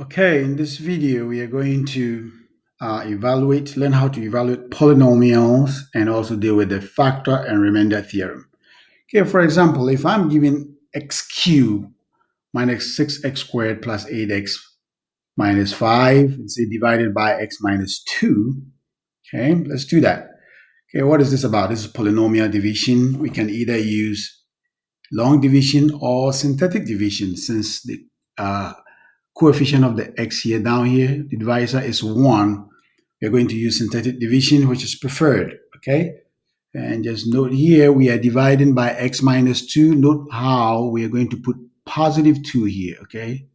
Okay, in this video, we are going to learn how to evaluate polynomials and also deal with the factor and remainder theorem. Okay, for example, if I'm given x cubed minus 6x squared plus 8x minus 5, and say divided by x minus 2, okay, let's do that. Okay, what is this about? This is polynomial division. We can either use long division or synthetic division since the coefficient of the x here down here, the divisor is 1. We're going to use synthetic division, which is preferred, okay? And just note here, we are dividing by x minus 2. Note how we are going to put positive 2 here, okay?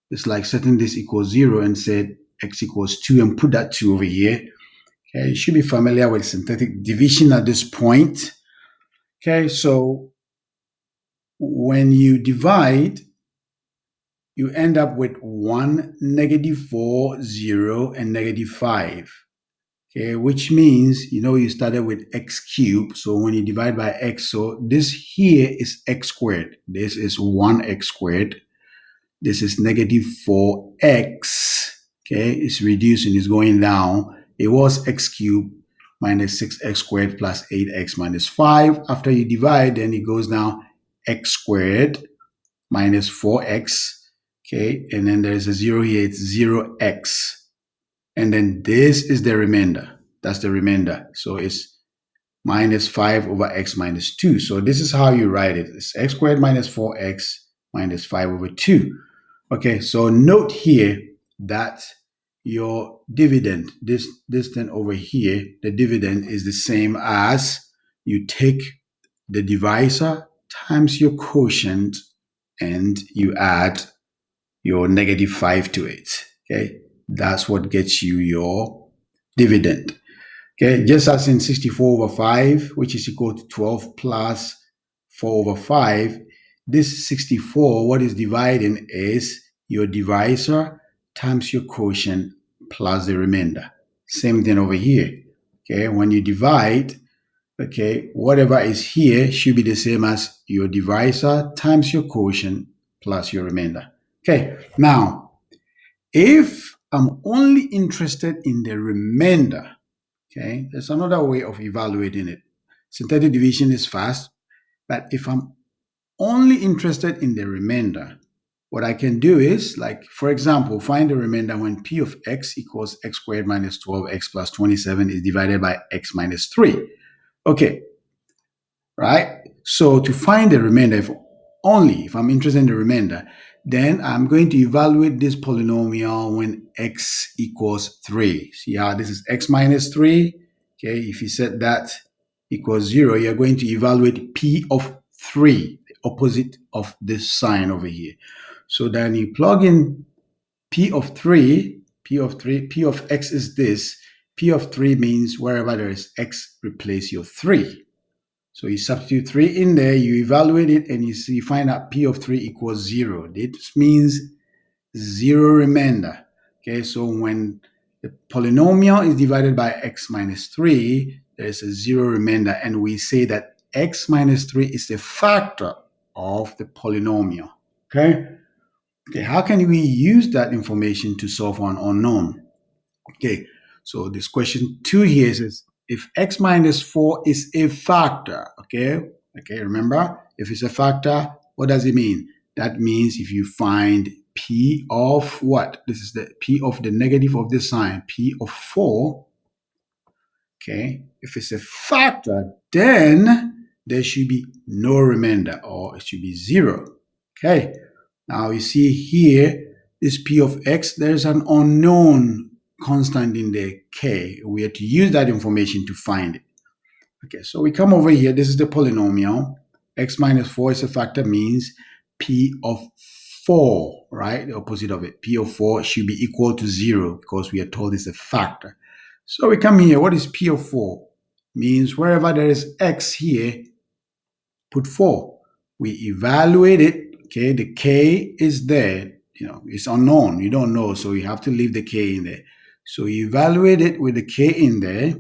It's like setting this equals 0 and said x equals 2 and put that 2 over here. Okay, you should be familiar with synthetic division at this point. Okay, so when you divide, you end up with 1, -4, 0, and -5. Okay, which means, you started with x cubed. So when you divide by x, so this here is x squared. This is 1x squared. This is -4x. Okay, it's reducing, it's going down. It was x cubed minus 6x squared plus 8x minus 5. After you divide, then it goes down x squared minus 4x. Okay, and then there's a 0 here, it's 0x. And then this is the remainder. That's the remainder. So it's minus 5 over x minus 2. So this is how you write it. It's x squared minus 4x minus 5 over 2. Okay, so note here that your dividend, this thing over here, the dividend is the same as you take the divisor times your quotient and you add your -5 to it. Okay, that's what gets you your dividend. Okay, just as in 64 over 5, which is equal to 12 plus 4 over 5, this 64, what is dividing is your divisor times your quotient plus the remainder. Same thing over here. Okay, when you divide, okay, whatever is here should be the same as your divisor times your quotient plus your remainder. Okay, now, if I'm only interested in the remainder, okay, there's another way of evaluating it. Synthetic division is fast, but if I'm only interested in the remainder, what I can do is, like, for example, find the remainder when p of x equals x squared minus 12x plus 27 is divided by x minus 3. Okay, right? So to find the remainder, if I'm interested in the remainder, then I'm going to evaluate this polynomial when x equals 3. See how this is x minus 3? Okay, if you set that equals 0, you're going to evaluate p of 3, the opposite of this sign over here. So then you plug in p of 3, p of x is this. P of 3 means wherever there is x, replace your 3. So you substitute 3 in there, you evaluate it, and you find out p of 3 equals 0. This means 0 remainder. Okay, so when the polynomial is divided by x minus 3, there's a 0 remainder, and we say that x minus 3 is the factor of the polynomial. Okay, how can we use that information to solve an unknown? Okay, so this question 2 here says, if x minus 4 is a factor, okay, remember, if it's a factor, what does it mean? That means if you find p of what? This is the p of the negative of this sign, p of 4, okay, if it's a factor, then there should be no remainder, or it should be 0. Okay, now you see here, this p of x, there's an unknown constant in the k. We have to use that information to find it. Okay, so we come over here. This is the polynomial. X minus 4 is a factor, means p of 4, right? The opposite of it. P of 4 should be equal to 0 because we are told it's a factor. So we come here. What is p of 4? Means wherever there is x here, put 4. We evaluate it. Okay, the k is there. It's unknown. You don't know, so you have to leave the k in there. So you evaluate it with the k in there,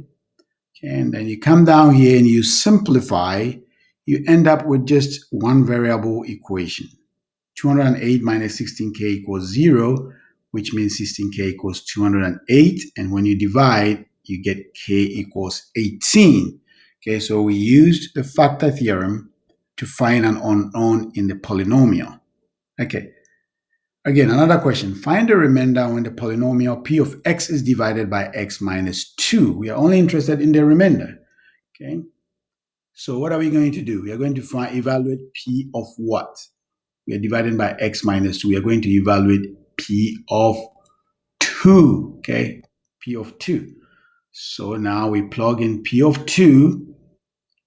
and then you come down here and you simplify. You end up with just one variable equation. 208 minus 16k equals 0. which means 16k equals 208. And when you divide, you get k equals 18. Okay, so we used the factor theorem to find an unknown in the polynomial. Okay, again, another question. Find the remainder when the polynomial p of x is divided by x minus 2. We are only interested in the remainder. Okay, so what are we going to do? We are going to evaluate p of what? We are dividing by x minus 2. We are going to evaluate p of 2. Okay, p of 2. So now we plug in p of 2.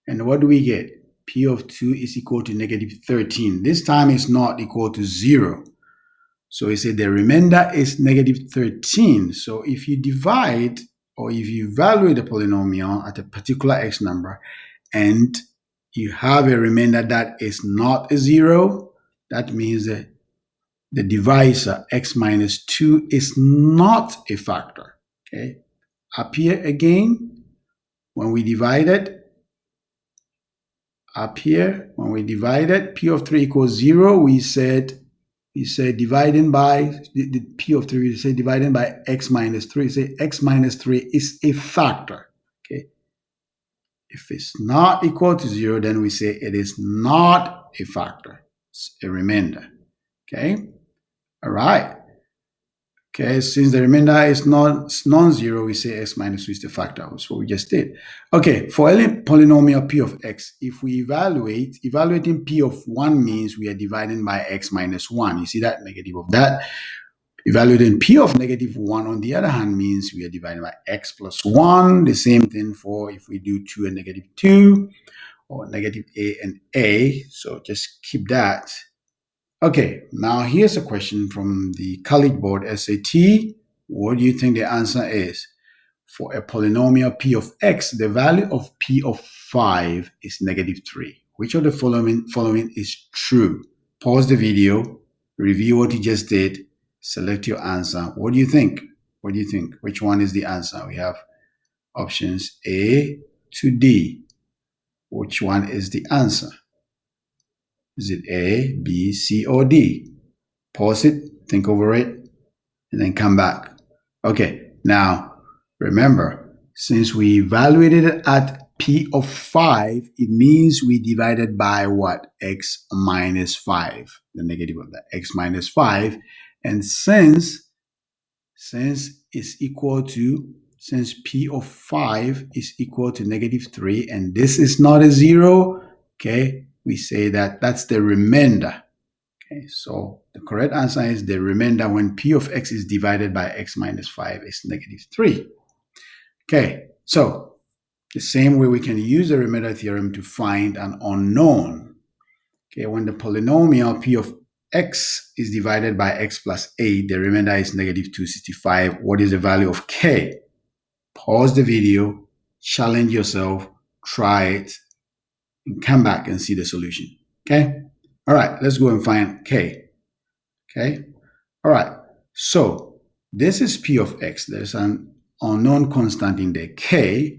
And what do we get? P of 2 is equal to negative 13. This time it's not equal to 0. So we say the remainder is negative 13. So if you divide or if you evaluate a polynomial at a particular x number and you have a remainder that is not a 0, that means that the divisor x minus 2 is not a factor. Okay. Up here again, when we divide it, up here, when we divide it, p of 3 equals 0, we said dividing by the p of 3, we say dividing by x minus 3. We say x minus 3 is a factor. Okay. If it's not equal to 0, then we say it is not a factor. It's a remainder. Okay. All right. Okay, since the remainder is non-zero, we say x minus 2 is the factor. That's what we just did. Okay, for any polynomial p of x, if we evaluating p of 1 means we are dividing by x minus 1. You see that? Negative of that. Evaluating p of negative 1, on the other hand, means we are dividing by x plus 1. The same thing for if we do 2 and negative 2, or negative a and a. So just keep that. Okay, now here's a question from the College Board SAT. What do you think the answer is? For a polynomial p of x, the value of p of 5 is negative 3. Which of the following is true? Pause the video, review what you just did, select your answer. What do you think? What do you think? Which one is the answer? We have options A to D. Which one is the answer? Is it A, B, C, or D? Pause it, think over it, and then come back. Okay, now remember, since we evaluated it at p of 5, it means we divided by what? X minus 5, the negative of that, x minus 5. And since p of 5 is equal to negative 3, and this is not a 0, okay, we say that that's the remainder. Okay, so the correct answer is the remainder when p of x is divided by x minus 5 is negative 3. Okay, so the same way we can use the remainder theorem to find an unknown. Okay, when the polynomial p of x is divided by x plus 8, the remainder is negative 265. What is the value of k? Pause the video, challenge yourself, try it, and come back and see the solution. Okay? All right, let's go and find k. Okay? All right, so this is p of x. There's an unknown constant in there. K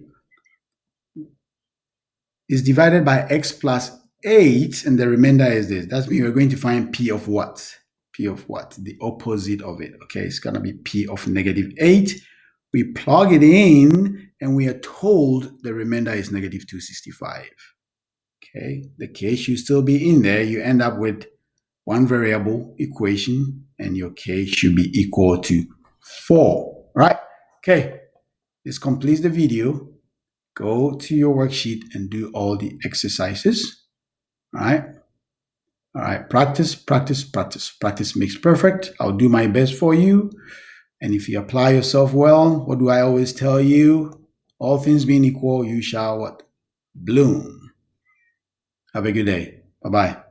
is divided by x plus 8, and the remainder is this. That means we're going to find p of what? P of what? The opposite of it. Okay, it's going to be p of negative 8. We plug it in, and we are told the remainder is negative 265. Okay, the k should still be in there. You end up with one variable equation, and your k should be equal to 4. Right? Okay, this completes the video. Go to your worksheet and do all the exercises. All right? All right, practice, practice, practice. Practice makes perfect. I'll do my best for you. And if you apply yourself well, what do I always tell you? All things being equal, you shall what? Bloom. Have a good day. Bye-bye.